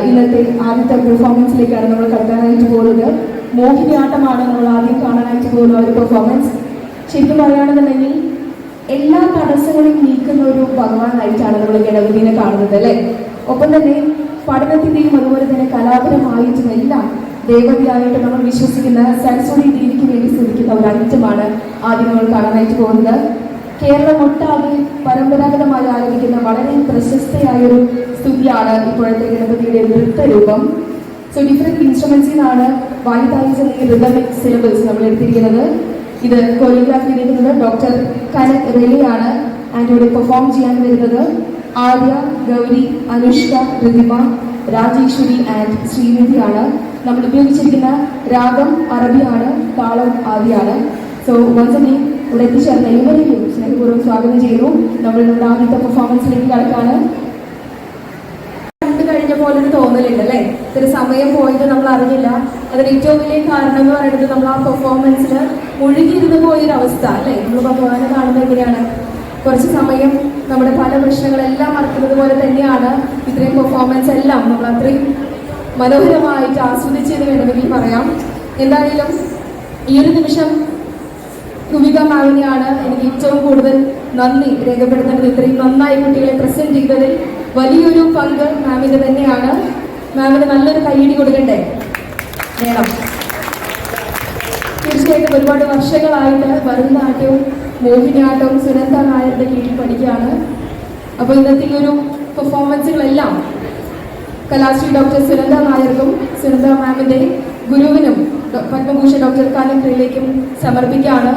ഇന്നത്തെ ആദ്യത്തെ പെർഫോമൻസിലേക്കാണ് നമ്മൾ കടക്കാനായിട്ട് പോകുന്നത്. മോഹിനിയാട്ടമാണ് നമ്മൾ ആദ്യം കാണാനായിട്ട് പോകുന്ന ഒരു പെർഫോമൻസ്. ശരിക്കും പറയുകയാണെന്നുണ്ടെങ്കിൽ എല്ലാ തടസ്സങ്ങളും നീക്കുന്ന ഒരു ഭഗവാനായിട്ടാണ് നമ്മൾ ഗണപതിനെ കാണുന്നത് അല്ലേ. ഒപ്പം തന്നെ പഠനത്തിന്റെയും അതുപോലെ തന്നെ കലാപരമായിട്ടും എല്ലാം ദേവതയായിട്ട് നമ്മൾ വിശ്വസിക്കുന്ന സരസ്വതി ദേവിക്ക് വേണ്ടി സ്തുതിക്കുന്ന ഒരു ഐറ്റമാണ് ആദ്യം നമ്മൾ കാണാനായിട്ട് പോകുന്നത്. കേരളം ഒട്ടാകെ പരമ്പരാഗതമായി ആരംഭിക്കുന്ന വളരെ പ്രശസ്തയായൊരു സ്തുതിയാണ് ഇപ്പോഴത്തെ ഗണപതിയുടെ നൃത്തരൂപം. സോ ഡിഫറെന്റ് ഇൻസ്ട്രുമെന്റ്സിൽ നിന്നാണ് വായിതായിച്ച റിതമിക് സിലബിൾസ് നമ്മൾ എടുത്തിരിക്കുന്നത്. ഇത് കൊറിയോഗ്രാഫി ചെയ്തിരിക്കുന്നത് ഡോക്ടർ കനക് റെലിയാണ്. ആൻഡ് ഇവിടെ പെർഫോം ചെയ്യാൻ വരുന്നത് ആര്യ, ഗൗരി, അനുഷ്ക, ഋതിമ, രാജേശ്വരി ആൻഡ് ശ്രീനിധിയാണ്. നമ്മൾ ഉപയോഗിച്ചിരിക്കുന്ന രാഗം അറബിയാണ്, താളം ആദിയാണ്. സോ വൺസ് അഗെയിൻ ഇവിടെ എത്തിച്ചേർന്ന ഇവരെയും സ്നേഹപൂർവ്വം സ്വാഗതം ചെയ്യുന്നു. നമ്മൾ നമ്മുടെ ആദ്യത്തെ പെർഫോമൻസിലേക്ക് കടക്കാണ്. കണ്ടു കഴിഞ്ഞ പോലെ തോന്നലുണ്ട് അല്ലേ. ഇത്ര സമയം പോയത് നമ്മൾ അറിഞ്ഞില്ല. അതിന് ഏറ്റവും വലിയ കാരണം എന്ന് പറയുന്നത് നമ്മൾ ആ പെർഫോമൻസിൽ മുഴുകിയിരുന്ന് പോയൊരവസ്ഥ അല്ലേ. നമ്മൾ ഭഗവാനെ കാണുന്നത് എങ്ങനെയാണ്, കുറച്ച് സമയം നമ്മുടെ പല പ്രശ്നങ്ങളെല്ലാം മറക്കുന്നത് പോലെ തന്നെയാണ് ഇത്രയും പെർഫോമൻസ് എല്ലാം നമ്മൾ അത്രയും മനോഹരമായിട്ട് ആസ്വദിച്ചെന്ന് വേണമെങ്കിൽ പറയാം. എന്തായാലും ഈ ഒരു നിമിഷം കുവിക മാമിനെയാണ് എനിക്ക് ഏറ്റവും കൂടുതൽ നന്ദി രേഖപ്പെടുത്തേണ്ടത്. ഇത്രയും നന്നായി കുട്ടികളെ പ്രസന്റ് ചെയ്തതിൽ വലിയൊരു പങ്ക് മാമിന് തന്നെയാണ്. മാമിന് നല്ലൊരു കൈയടി കൊടുക്കണ്ടേ? വേണം. തീർച്ചയായിട്ടും ഒരുപാട് വർഷങ്ങളായിട്ട് ഭരതനാട്യവും മോഹിനിയാട്ടവും സുനന്ദ നായരുടെ കീഴിൽ പഠിക്കുകയാണ്. അപ്പോൾ ഇന്നത്തെ ഈ ഒരു പെർഫോമൻസുകളെല്ലാം കലാശ്രീ ഡോക്ടർ സുനന്ദ നായർക്കും സുനന്ദ മാമിന്റെ ഗുരുവിനും പത്മഭൂഷൺ ഡോക്ടർ കനക് റെലിക്കും സമർപ്പിക്കുകയാണ്.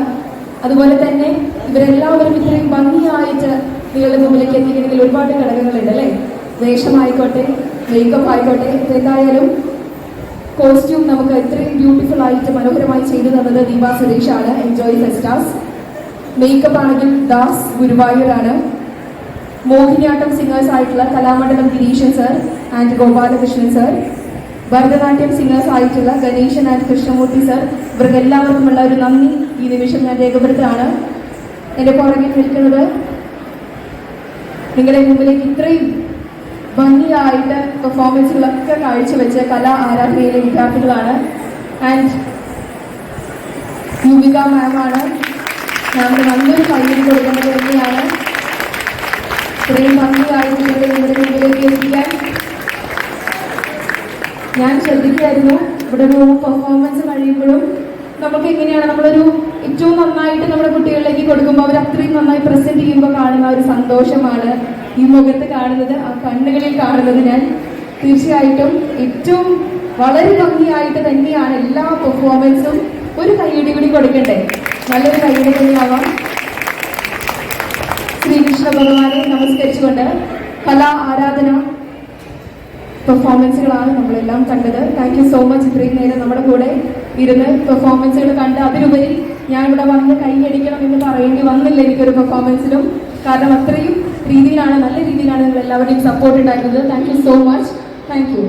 അതുപോലെ തന്നെ ഇവരെല്ലാവരും ഇത്രയും ഭംഗിയായിട്ട് നിങ്ങളുടെ മുമ്പിലേക്ക് എത്തിക്കണമെങ്കിൽ ഒരുപാട് ഘടകങ്ങളുണ്ട് അല്ലേ. വേഷമായിക്കോട്ടെ, മേക്കപ്പ് ആയിക്കോട്ടെ. എന്തായാലും കോസ്റ്റ്യൂം നമുക്ക് ഇത്രയും ബ്യൂട്ടിഫുൾ ആയിട്ട് മനോഹരമായി ചെയ്തു തന്നത് ദീപ സുരേഷാണ്. എൻജോയ് ഫെസ്റ്റാസ്. മേക്കപ്പ് ആണെങ്കിൽ ദാസ് ഗുരുവായൂരാണ്. മോഹിനിയാട്ടം സിംഗേഴ്സ് ആയിട്ടുള്ള Kalamandalam Gireeshan sir and Gopalakrishnan sir. Bharatanatyam singers ആയിട്ടുള്ള ഗണേശൻ ആൻഡ് കൃഷ്ണമൂർത്തി സർ. ഇവർക്ക് എല്ലാവർക്കുമുള്ള ഒരു നന്ദി ഈ നിമിഷം ഞാൻ രേഖപ്പെടുത്തുകയാണ്. എൻ്റെ പുറകിൽ നിൽക്കുന്നത് നിങ്ങളുടെ മുമ്പിലേക്ക് ഇത്രയും ഭംഗിയായിട്ട് പെർഫോമൻസുകളൊക്കെ കാഴ്ചവെച്ച് കലാ ആരാധനയിലെ വിദ്യാർത്ഥികളാണ്. ആൻഡ് യുവിക മാമാണ്. നമ്മൾ നല്ലൊരു കൈയ്യടി കൊടുക്കുന്നത് തന്നെയാണ്. ഇത്രയും ഭംഗിയായിട്ട് നിങ്ങളുടെ മുമ്പിലേക്ക് എത്തിക്കാൻ ഞാൻ ശ്രദ്ധിക്കുമായിരുന്നു. ഇവിടെ ഒരു പെർഫോമൻസ് കഴിയുമ്പോഴും നമുക്ക് എങ്ങനെയാണ് നമ്മളൊരു ഏറ്റവും നന്നായിട്ട് നമ്മുടെ കുട്ടികളിലേക്ക് കൊടുക്കുമ്പോൾ അവർ അത്രയും നന്നായി പ്രസന്റ് ചെയ്യുമ്പോൾ കാണുന്ന ഒരു സന്തോഷമാണ് ഈ മുഖത്ത് കാണുന്നത്, ആ കണ്ണുകളിൽ കാണുന്നത്. ഞാൻ തീർച്ചയായിട്ടും ഏറ്റവും വളരെ ഭംഗിയായിട്ട് തന്നെയാണ് എല്ലാ പെർഫോമൻസും. ഒരു കൈയ്യടി കൂടി കൊടുക്കണ്ടേ? നല്ലൊരു കൈയ്യടി തന്നെയാവാം. ശ്രീകൃഷ്ണ ഭഗവാനെ നമസ്കരിച്ചുകൊണ്ട് കലാ ആരാധന പെർഫോമൻസുകളാണ് നമ്മളെല്ലാം കണ്ടത്. Thank you so much. ഇത്രയും നേരം നമ്മുടെ കൂടെ ഇരുന്ന് പെർഫോമൻസുകൾ കണ്ട് അതിലുപരി ഞാൻ ഇവിടെ വന്ന് കൈയടിക്കണം എന്ന് പറയേണ്ടി വന്നില്ല എനിക്കൊരു പെർഫോമൻസിലും. കാരണം അത്രയും രീതിയിലാണ്, നല്ല രീതിയിലാണ് നിങ്ങൾ എല്ലാവരുടെയും സപ്പോർട്ട് ഉണ്ടായിരുന്നത്. Thank you so much. Thank you.